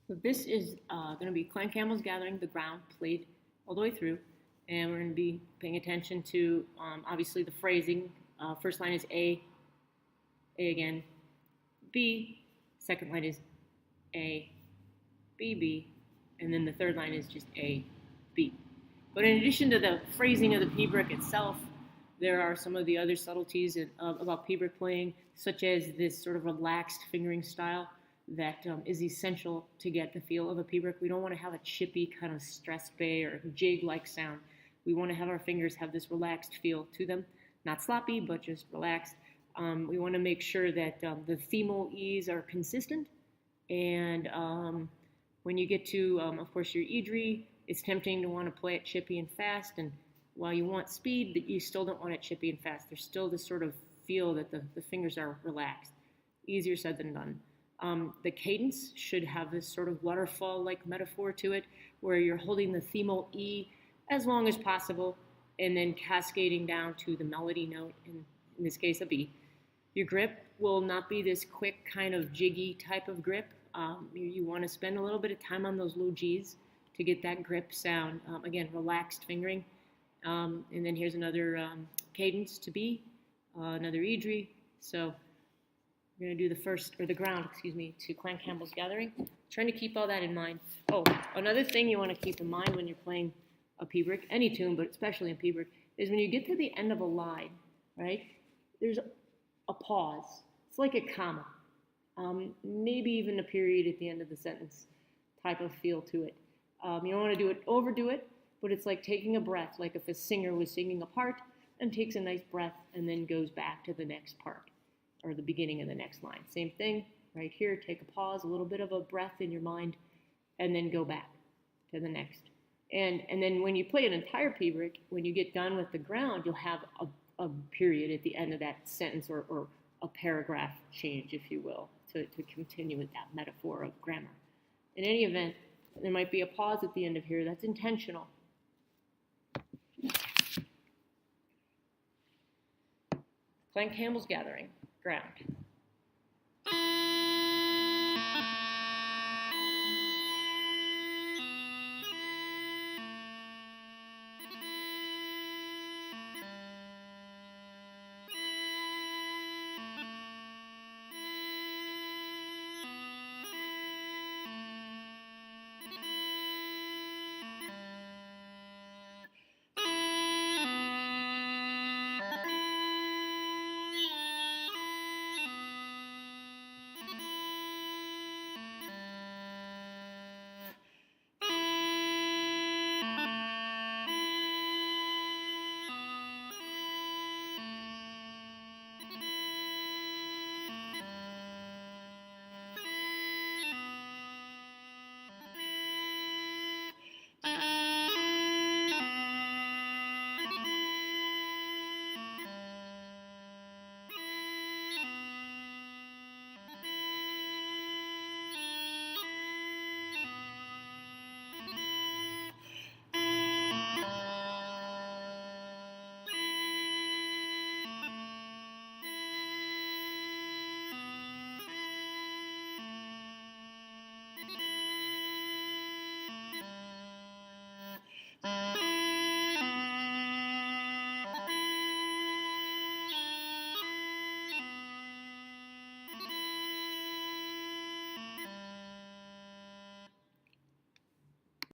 So this is going to be Campbell's gathering the ground played all the way through, and we're going to be paying attention to obviously the phrasing. First line is A again, B. Second line is A, B, B, and then the third line is just A, B. But in addition to the phrasing of the Piobaireachd itself, there are some of the other subtleties about Piobaireachd playing, such as this sort of relaxed fingering style that is essential to get the feel of a Piobaireachd. We don't want to have a chippy kind of stress bay or jig-like sound. We want to have our fingers have this relaxed feel to them, not sloppy, but just relaxed. We want to make sure that the themal E's are consistent, and when you get to, of course, your Idri, it's tempting to want to play it chippy and fast, and while you want speed, you still don't want it chippy and fast. There's still this sort of feel that the fingers are relaxed. Easier said than done. The cadence should have this sort of waterfall-like metaphor to it, where you're holding the themal E as long as possible, and then cascading down to the melody note, in this case a B. Your grip will not be this quick kind of jiggy type of grip. You want to spend a little bit of time on those low G's to get that grip sound. Again, relaxed fingering. And then here's another cadence to B, another Idri. So we're going to do the ground, to Clan Campbell's Gathering. Trying to keep all that in mind. Oh, another thing you want to keep in mind when you're playing a Piobaireachd, any tune, but especially in Piobaireachd, is when you get to the end of a line, right, there's a pause. It's like a comma. Maybe even a period at the end of the sentence type of feel to it. You don't want to overdo it, but it's like taking a breath, like if a singer was singing a part and takes a nice breath and then goes back to the next part or the beginning of the next line. Same thing right here, take a pause, a little bit of a breath in your mind, and then go back to the next. And then when you play an entire Piobaireachd, when you get done with the ground, you'll have a period at the end of that sentence or a paragraph change, if you will, to continue with that metaphor of grammar. In any event, there might be a pause at the end of here. That's intentional. Clan Campbell's Gathering, ground.